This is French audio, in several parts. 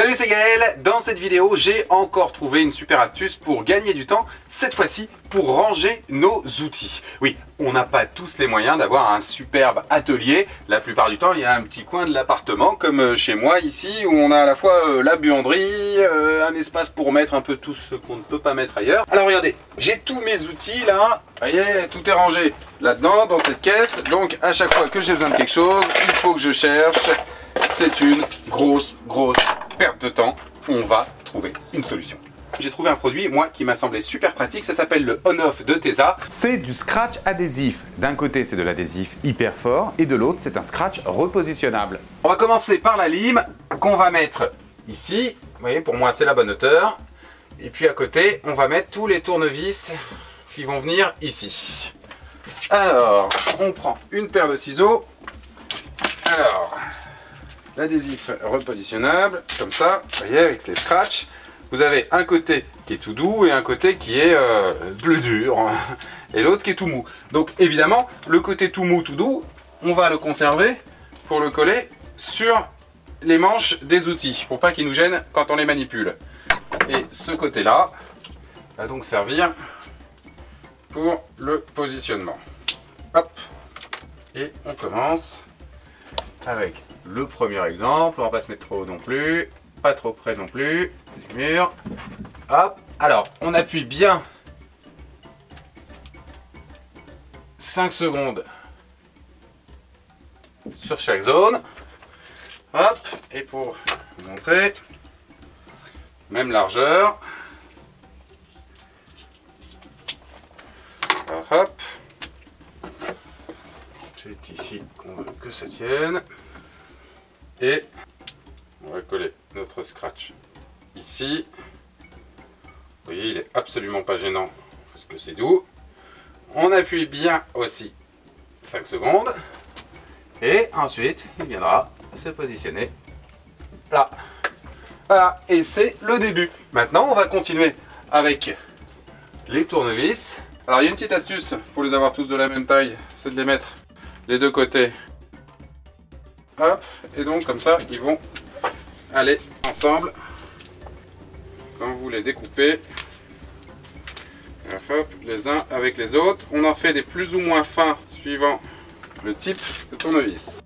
Salut, c'est Gaël. Dans cette vidéo, j'ai encore trouvé une super astuce pour gagner du temps, cette fois-ci pour ranger nos outils. Oui, on n'a pas tous les moyens d'avoir un superbe atelier. La plupart du temps, il y a un petit coin de l'appartement, comme chez moi ici, où on a à la fois la buanderie, un espace pour mettre un peu tout ce qu'on ne peut pas mettre ailleurs. Alors regardez, j'ai tous mes outils là, vous voyez, tout est rangé là-dedans, dans cette caisse. Donc à chaque fois que j'ai besoin de quelque chose, il faut que je cherche. C'est une grosse perte de temps. On va trouver une solution. J'ai trouvé un produit, moi, qui m'a semblé super pratique. Ça s'appelle le On-Off de Tesa. C'est du scratch adhésif. D'un côté, c'est de l'adhésif hyper fort et de l'autre, c'est un scratch repositionnable. On va commencer par la lime qu'on va mettre ici. Vous voyez, pour moi, c'est la bonne hauteur. Et puis à côté, on va mettre tous les tournevis qui vont venir ici. Alors, on prend une paire de ciseaux. Alors, l'adhésif repositionnable, comme ça, vous voyez, avec les scratchs. Vous avez un côté qui est tout doux et un côté qui est plus dur, et l'autre qui est tout mou. Donc évidemment, le côté tout mou, tout doux, on va le conserver pour le coller sur les manches des outils, pour pas qu'ils nous gênent quand on les manipule. Et ce côté-là va donc servir pour le positionnement. Hop, et on commence avec le premier exemple. On va pas se mettre trop haut non plus, pas trop près non plus du mur. Hop, alors on appuie bien 5 secondes sur chaque zone. Hop, et pour vous montrer, même largeur. Alors, hop, c'est ici qu'on veut que ça tienne. Et on va coller notre scratch ici. Vous voyez, il est absolument pas gênant parce que c'est doux. On appuie bien aussi 5 secondes. Et ensuite, il viendra se positionner là. Voilà, et c'est le début. Maintenant, on va continuer avec les tournevis. Alors, il y a une petite astuce pour les avoir tous de la même taille, c'est de les mettre les deux côtés. Hop, et donc comme ça, ils vont aller ensemble quand vous les découpez. Hop, les uns avec les autres. On en fait des plus ou moins fins suivant le type de tournevis.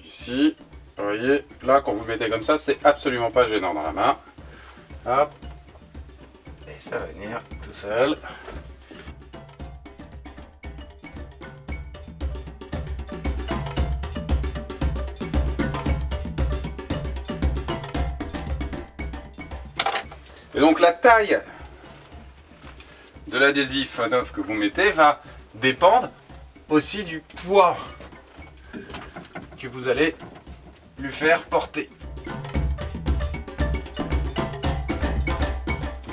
Ici, vous voyez, là quand vous le mettez comme ça, c'est absolument pas gênant dans la main. Hop, et ça va venir tout seul. Et donc la taille de l'adhésif On-Off que vous mettez va dépendre aussi du poids que vous allez lui faire porter.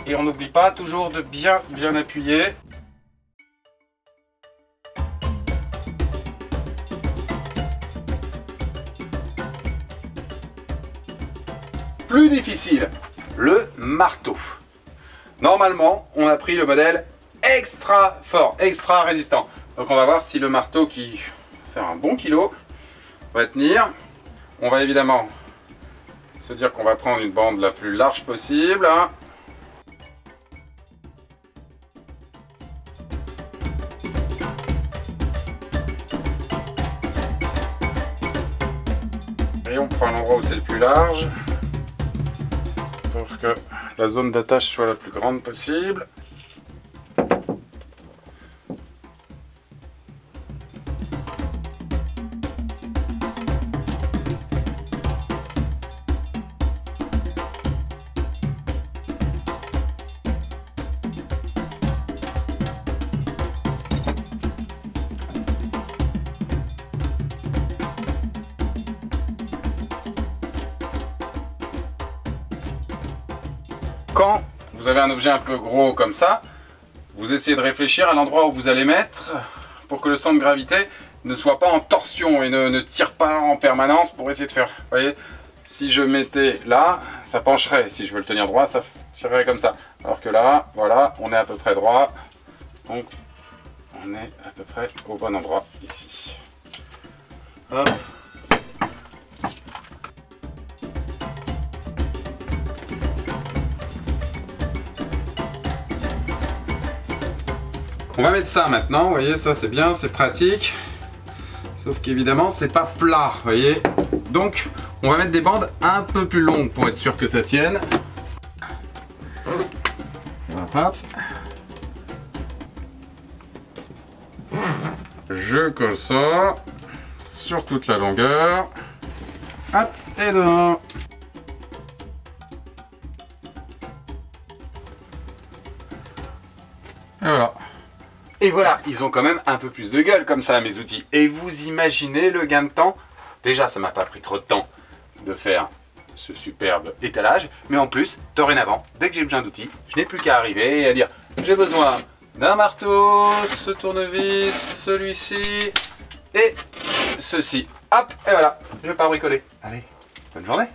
Et on n'oublie pas toujours de bien appuyer. Plus difficile, le marteau. Normalement, on a pris le modèle extra fort, extra résistant. Donc on va voir si le marteau qui fait un bon kilo va tenir. On va évidemment se dire qu'on va prendre une bande la plus large possible. Et on prend l'endroit où c'est le plus large, pour que la zone d'attache soit la plus grande possible. Quand vous avez un objet un peu gros comme ça, vous essayez de réfléchir à l'endroit où vous allez mettre pour que le centre de gravité ne soit pas en torsion et ne tire pas en permanence pour essayer de faire. Vous voyez, si je mettais là, ça pencherait. Si je veux le tenir droit, ça tirerait comme ça. Alors que là, voilà, on est à peu près droit. Donc, on est à peu près au bon endroit ici. Hop. On va mettre ça maintenant, vous voyez, ça c'est bien, c'est pratique. Sauf qu'évidemment, c'est pas plat, vous voyez. Donc, on va mettre des bandes un peu plus longues pour être sûr que ça tienne. Voilà. Je colle ça sur toute la longueur. Hop, et dedans. Et voilà. Et voilà, ils ont quand même un peu plus de gueule comme ça, mes outils. Et vous imaginez le gain de temps? Déjà, ça m'a pas pris trop de temps de faire ce superbe étalage. Mais en plus, dorénavant, dès que j'ai besoin d'outils, je n'ai plus qu'à arriver et à dire j'ai besoin d'un marteau, ce tournevis, celui-ci et ceci. Hop, et voilà, je pars bricoler. Allez, bonne journée.